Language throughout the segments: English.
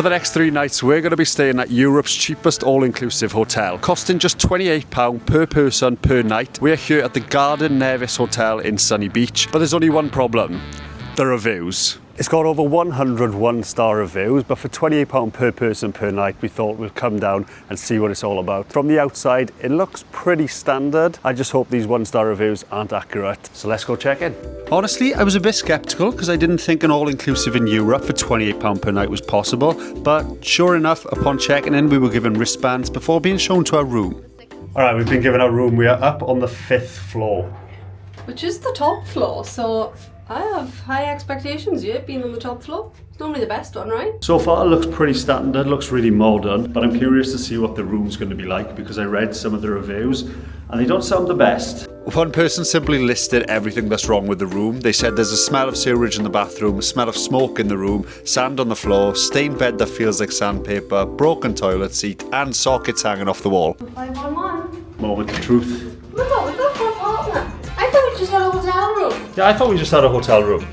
For the next 3 nights, we're going to be staying at Europe's cheapest all-inclusive hotel, costing just £28 per person per night. We're here at the Garden Nevis Hotel in Sunny Beach, but there's only one problem: the reviews. It's got over 100 one-star reviews, but for £28 per person per night, we thought we'd come down and see what it's all about. From the outside, it looks pretty standard. I just hope these one-star reviews aren't accurate. So let's go check in. Honestly, I was a bit skeptical because I didn't think an all-inclusive in Europe for £28 per night was possible. But sure enough, upon checking in, we were given wristbands before being shown to our room. All right, we've been given our room. We are up on the 5th floor. Which is the top floor, so I have high expectations here, being on the top floor. It's normally the best one, right? So far it looks pretty standard, looks really modern, but I'm curious to see what the room's going to be like because I read some of the reviews and they don't sound the best. One person simply listed everything that's wrong with the room. They said there's a smell of sewerage in the bathroom, a smell of smoke in the room, sand on the floor, stained bed that feels like sandpaper, broken toilet seat and sockets hanging off the wall. 511. Moment of truth. We've got for a partner. I thought we just had a hotel room. Yeah, I thought we just had a hotel room.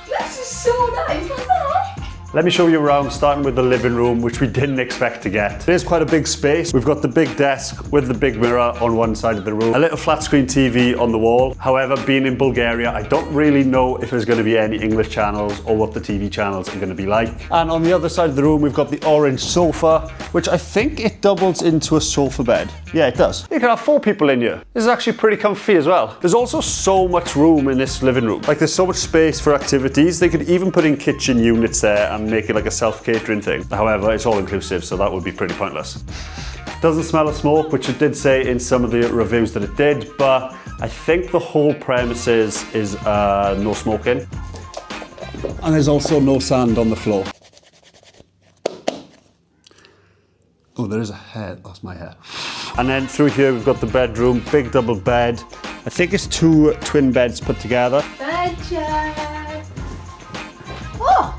This is so nice, what the heck? Let me show you around, starting with the living room, which we didn't expect to get. It is quite a big space. We've got the big desk with the big mirror on one side of the room, a little flat screen TV on the wall. However, being in Bulgaria, I don't really know if there's going to be any English channels or what the TV channels are going to be like. And on the other side of the room, we've got the orange sofa, which I think it doubles into a sofa bed. Yeah, it does. You can have 4 people in here. This is actually pretty comfy as well. There's also so much room in this living room. Like, there's so much space for activities. They could even put in kitchen units there and make it like a self-catering thing. However, it's all inclusive, so that would be pretty pointless. Doesn't smell of smoke, which it did say in some of the reviews that it did, but I think the whole premises is no smoking. And there's also no sand on the floor. Oh, there is a hair. That's my hair. And then through here we've got the bedroom, big double bed. I think it's 2 twin beds put together. Bed check. Oh,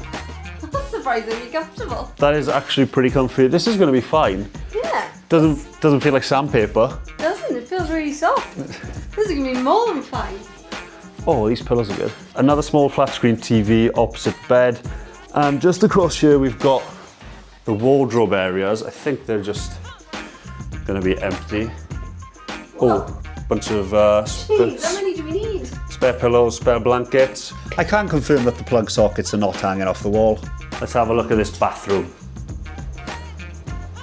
that's surprisingly comfortable. That is actually pretty comfy. This is going to be fine. Yeah. Doesn't feel like sandpaper. Doesn't it? Feels really soft. This is going to be more than fine. Oh, these pillows are good. Another small flat screen TV opposite bed. And just across here we've got the wardrobe areas. I think they're just going to be empty. Oh, bunch of Jeez, how many do we need? spare pillows, spare blankets. I can confirm that the plug sockets are not hanging off the wall. Let's have a look at this bathroom.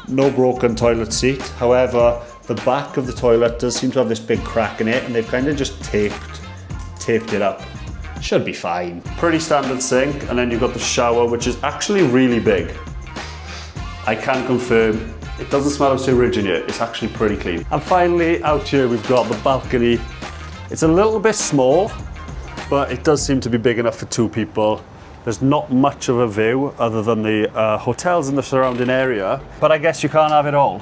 No broken toilet seat. However, the back of the toilet does seem to have this big crack in it and they've kind of just taped it up. Should be fine. Pretty standard sink, and then you've got the shower, which is actually really big. I can confirm it doesn't smell of sewage in here. It's actually pretty clean. And finally, out here we've got the balcony. It's a little bit small, but it does seem to be big enough for 2 people. There's not much of a view other than the hotels in the surrounding area, but I guess you can't have it all.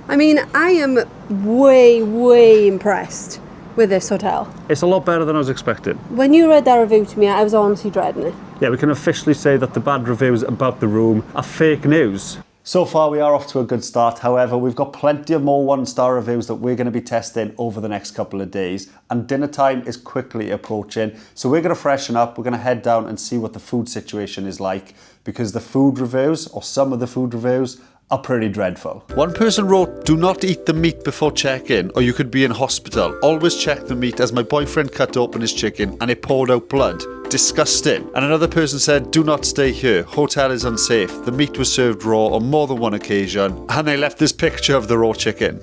I mean, I am way impressed with this hotel. It's a lot better than I was expecting. When you read that review to me, I was honestly dreading it. Yeah, we can officially say that the bad reviews about the room are fake news. So far we are off to a good start. However, we've got plenty of more 1-star reviews that we're going to be testing over the next couple of days, and dinner time is quickly approaching. So we're going to freshen up, we're going to head down and see what the food situation is like, because the food reviews, or some of the food reviews, are pretty dreadful. One person wrote, "Do not eat the meat before check-in or you could be in hospital. Always check the meat as my boyfriend cut open his chicken and it poured out blood. Disgusting." And another person said, "Do not stay here. Hotel is unsafe. The meat was served raw on more than one occasion." And they left this picture of the raw chicken.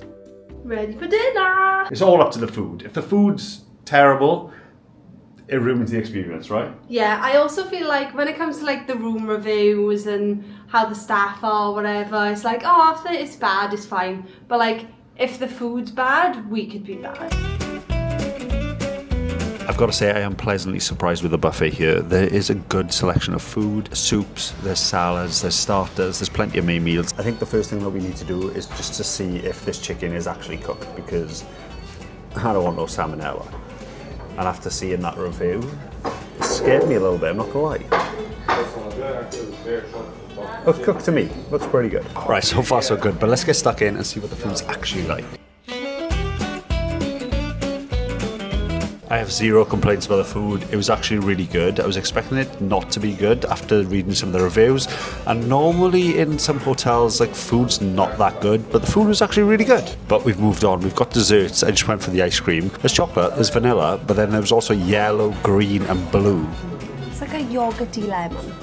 Ready for dinner! It's all up to the food. If the food's terrible, it ruins the experience, right? Yeah, I also feel like when it comes to like the room reviews and how the staff are, whatever, it's like, oh, if it's bad, it's fine. But like, if the food's bad, we could be bad. I've got to say I am pleasantly surprised with the buffet here. There is a good selection of food, soups, there's salads, there's starters, there's plenty of main meals. I think the first thing that we need to do is just to see if this chicken is actually cooked, because I don't want no salmonella. And after seeing that review, it scared me a little bit, I'm not gonna lie. Looks cooked to me, looks pretty good. Right, so far so good, but let's get stuck in and see what the food's actually like. I have zero complaints about the food. It was actually really good. I was expecting it not to be good after reading some of the reviews. And normally in some hotels, like, food's not that good, but the food was actually really good. But we've moved on. We've got desserts. I just went for the ice cream. There's chocolate, there's vanilla, but then there was also yellow, green, and blue. It's like a yogurty lemon.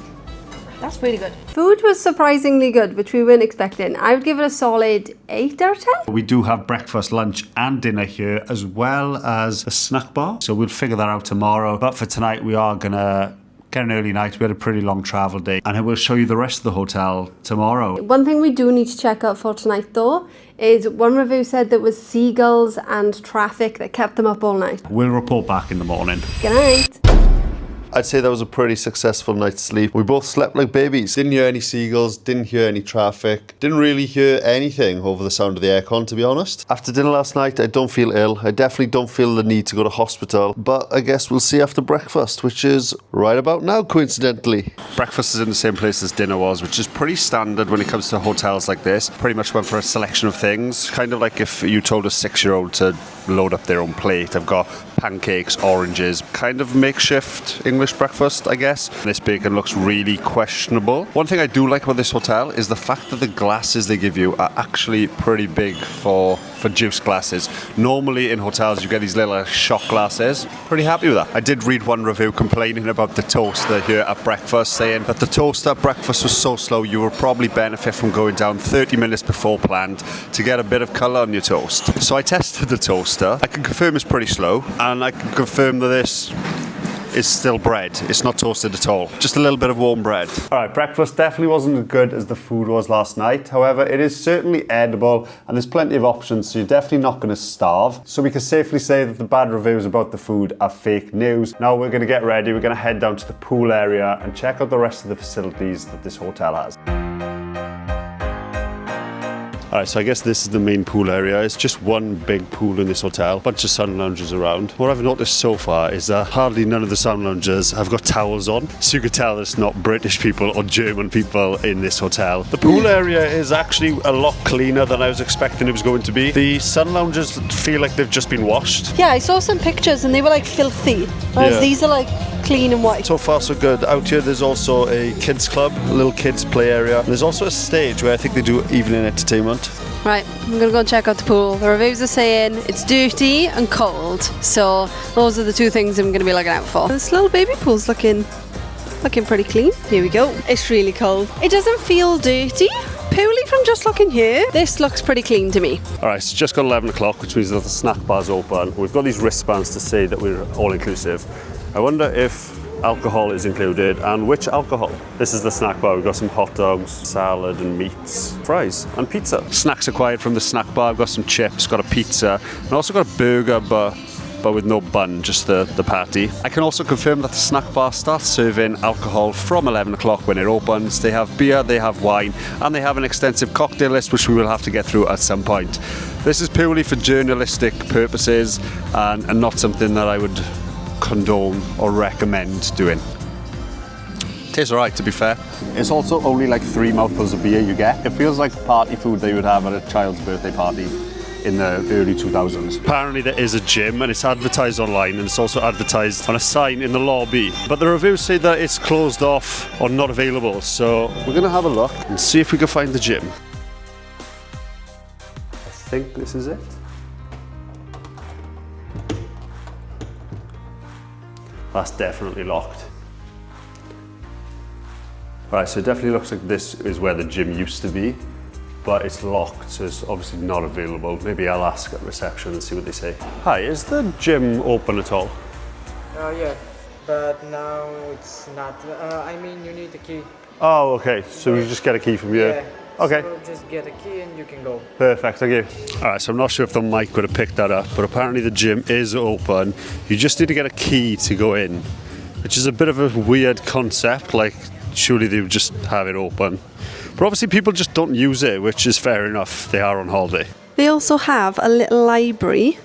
That's really good. Food was surprisingly good, which we weren't expecting. I would give it a solid 8 out of 10. We do have breakfast, lunch, and dinner here, as well as a snack bar. So we'll figure that out tomorrow. But for tonight, we are gonna get an early night. We had a pretty long travel day, and I will show you the rest of the hotel tomorrow. One thing we do need to check out for tonight, though, is one review said there was seagulls and traffic that kept them up all night. We'll report back in the morning. Good night. I'd say that was a pretty successful night's sleep. We both slept like babies. Didn't hear any seagulls, didn't hear any traffic, didn't really hear anything over the sound of the aircon, to be honest. After dinner last night, I don't feel ill. I definitely don't feel the need to go to hospital, but I guess we'll see after breakfast, which is right about now, coincidentally. Breakfast is in the same place as dinner was, which is pretty standard when it comes to hotels like this. Pretty much went for a selection of things. Kind of like if you told a 6-year-old to load up their own plate. I've got pancakes, oranges, kind of makeshift English breakfast, I guess. This bacon looks really questionable. One thing I do like about this hotel is the fact that the glasses they give you are actually pretty big for juice glasses. Normally in hotels you get these little shot glasses. Pretty happy with that. I did read one review complaining about the toaster here at breakfast, saying that the toaster at breakfast was so slow you will probably benefit from going down 30 minutes before planned to get a bit of colour on your toast. So I tested the toaster. I can confirm it's pretty slow, and I can confirm that this is still bread. It's not toasted at all. Just a little bit of warm bread. All right, breakfast definitely wasn't as good as the food was last night. However, it is certainly edible, and there's plenty of options, so you're definitely not going to starve. So we can safely say that the bad reviews about the food are fake news. Now we're going to get ready. We're going to head down to the pool area and check out the rest of the facilities that this hotel has. Alright, so I guess this is the main pool area. It's just one big pool in this hotel, bunch of sun loungers around. What I've noticed so far is that hardly none of the sun loungers have got towels on, so you could tell it's not British people or German people in this hotel. The pool area is actually a lot cleaner than I was expecting it was going to be. The sun loungers feel like they've just been washed. Yeah, I saw some pictures and they were like filthy, whereas these are like clean and white. So far so good. Out here there's also a kids club, a little kids play area. There's also a stage where I think they do evening entertainment. Right, I'm gonna go and check out the pool. The reviews are saying it's dirty and cold, so those are the two things I'm gonna be looking out for. This little baby pool's looking pretty clean. Here we go. It's really cold. It doesn't feel dirty. Purely from just looking here, this looks pretty clean to me. Alright, it's just got 11 o'clock, which means that the snack bar's open. We've got these wristbands to say that we're all inclusive. I wonder if alcohol is included, and which alcohol. This is the snack bar. We've got some hot dogs, salad and meats, fries and pizza. Snacks acquired from the snack bar. I've got some chips, got a pizza, and also got a burger, but with no bun, just the patty. I can also confirm that the snack bar starts serving alcohol from 11 o'clock when it opens. They have beer, they have wine, and they have an extensive cocktail list, which we will have to get through at some point. This is purely for journalistic purposes and not something that I would condone or recommend doing. Tastes alright, to be fair. It's also only like 3 mouthfuls of beer you get. It feels like party food that you would have at a child's birthday party in the early 2000s. Apparently there is a gym, and it's advertised online, and it's also advertised on a sign in the lobby. But the reviews say that it's closed off or not available, so we're gonna have a look and see if we can find the gym. I think this is it. That's definitely locked. Right, so it definitely looks like this is where the gym used to be, but it's locked, so it's obviously not available. Maybe I'll ask at reception and see what they say. Hi, is the gym open at all? Yeah, but now it's not. I mean, you need a key. Oh, okay, so you just get a key from you? Yeah. Okay. So just get a key and you can go. Perfect, thank you. Alright, so I'm not sure if the mic would have picked that up, but apparently the gym is open. You just need to get a key to go in, which is a bit of a weird concept, like surely they would just have it open. But obviously people just don't use it, which is fair enough, they are on holiday. They also have a little library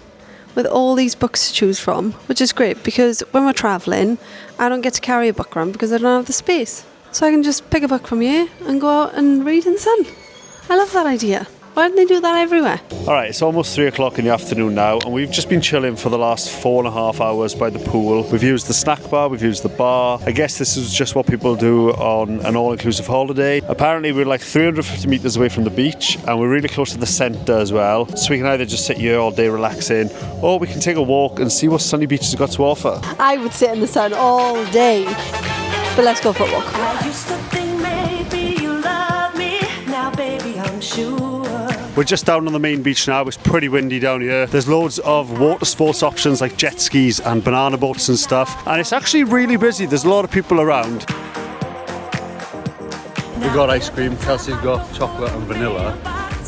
with all these books to choose from, which is great because when we're travelling, I don't get to carry a book around because I don't have the space. So I can just pick a book from here and go out and read in the sun. I love that idea. Why don't they do that everywhere? All right, it's almost 3 o'clock in the afternoon now, and we've just been chilling for the last 4.5 hours by the pool. We've used the snack bar, we've used the bar. I guess this is just what people do on an all-inclusive holiday. Apparently, we're like 350 meters away from the beach, and we're really close to the centre as well. So we can either just sit here all day relaxing, or we can take a walk and see what sunny beaches have got to offer. I would sit in the sun all day, but let's go for a walk. I used to think maybe you love me. Now, baby, I'm sure. We're just down on the main beach now. It's pretty windy down here. There's loads of water sports options like jet skis and banana boats and stuff. And it's actually really busy. There's a lot of people around. We've got ice cream. Kelsey's got chocolate and vanilla.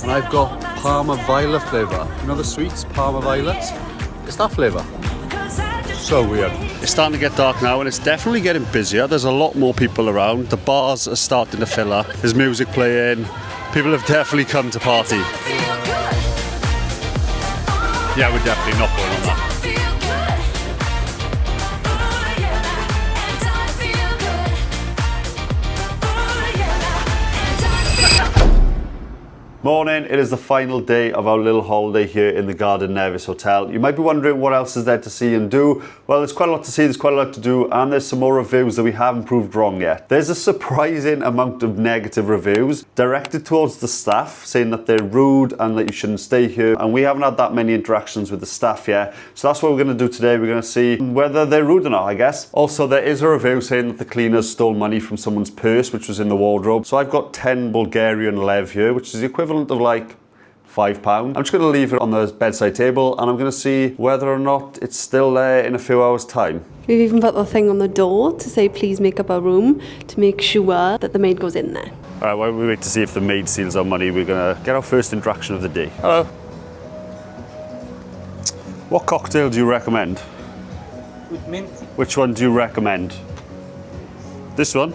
And I've got Parma Violet flavour. You know the sweets, Parma Violet? It's that flavour. So weird. It's starting to get dark now and it's definitely getting busier. There's a lot more people around. The bars are starting to fill up. There's music playing. People have definitely come to party. Yeah, we're definitely not going on that. Morning, it is the final day of our little holiday here in the Garden Nevis Hotel. You might be wondering what else is there to see and do. Well, there's quite a lot to see, there's quite a lot to do, and there's some more reviews that we haven't proved wrong yet. There's a surprising amount of negative reviews directed towards the staff, saying that they're rude and that you shouldn't stay here, and we haven't had that many interactions with the staff yet. So that's what we're going to do today. We're going to see whether they're rude or not, I guess. Also, there is a review saying that the cleaners stole money from someone's purse, which was in the wardrobe. So I've got 10 Bulgarian lev here, which is the equivalent of like £5. I'm just going to leave it on the bedside table and I'm going to see whether or not it's still there in a few hours' time. We've even put the thing on the door to say please make up a room to make sure that the maid goes in there. All right, while we wait to see if the maid steals our money, we're going to get our first interaction of the day. Hello. What cocktail do you recommend? With mint. Which one do you recommend? This one?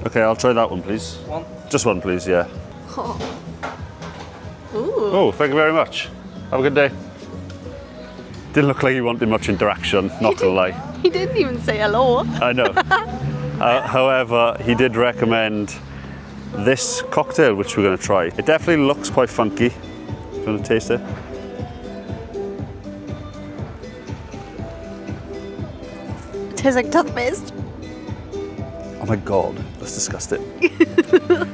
Okay, I'll try that one, please. One. Just one, please, yeah. Oh. Oh, thank you very much. Have a good day. Didn't look like he wanted much interaction, not gonna lie. He didn't even say hello. I know. However, he did recommend this cocktail, which we're gonna try. It definitely looks quite funky. Do you want to taste it? It tastes like toothpaste. Oh my God, that's disgusting.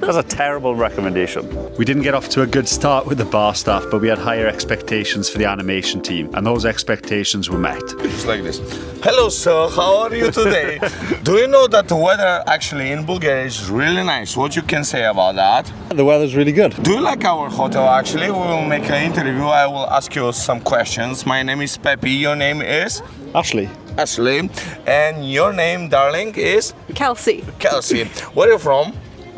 That's a terrible recommendation. We didn't get off to a good start with the bar staff, but we had higher expectations for the animation team, and those expectations were met. Just like this. Hello, sir. How are you today? Do you know that the weather actually in Bulgaria is really nice? What you can say about that? The weather's really good. Do you like our hotel? Actually, we will make an interview. I will ask you some questions. My name is Pepe. Your name is Ashley. Ashley, and your name, darling, is Kelsey. Kelsey. Where are you from?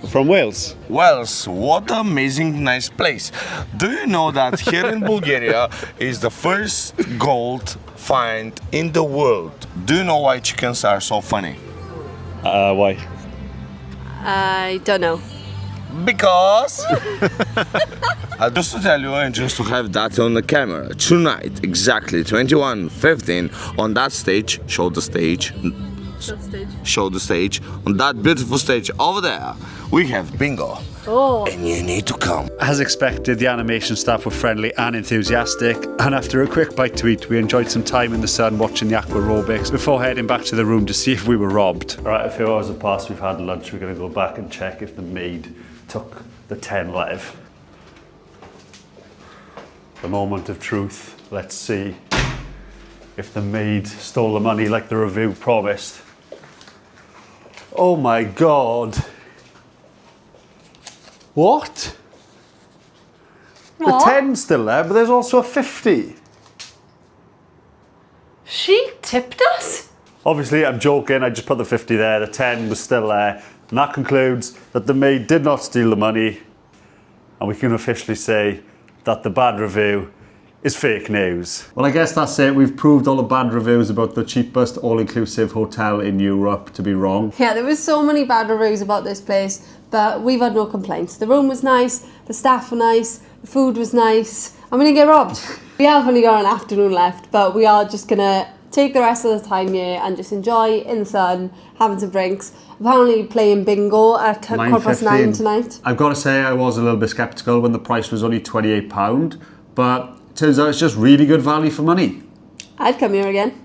From Wales. Wales, what an amazing, nice place. Do you know that here in Bulgaria is the first gold find in the world? Do you know why chickens are so funny? Why? I don't know. Because just to tell you and just to have that on the camera, tonight exactly 21:15 on that stage, show the stage on that beautiful stage over there, we have bingo. Oh. And you need to come. As expected, the animation staff were friendly and enthusiastic, and after a quick bite to eat, we enjoyed some time in the sun watching the aqua aerobics before heading back to the room to see if we were robbed. All right, a few hours have passed, we've had lunch, we're going to go back and check if the maid took the 10 lev. The moment of truth. Let's see if the maid stole the money like the review promised. Oh my God. What? What? The 10's still there, but there's also a 50. She tipped us? Obviously, I'm joking, I just put the 50 there, the 10 was still there. And that concludes that the maid did not steal the money. And we can officially say that the bad review is fake news. Well, I guess that's it. We've proved all the bad reviews about the cheapest all-inclusive hotel in Europe to be wrong. Yeah, there was so many bad reviews about this place, but we've had no complaints. The room was nice, the staff were nice, the food was nice, and we didn't get robbed. We have only got an afternoon left, but we are just gonna take the rest of the time here and just enjoy in the sun, having some drinks. Apparently playing bingo at 9:15 tonight. I've got to say I was a little bit sceptical when the price was only £28, but it turns out it's just really good value for money. I'd come here again.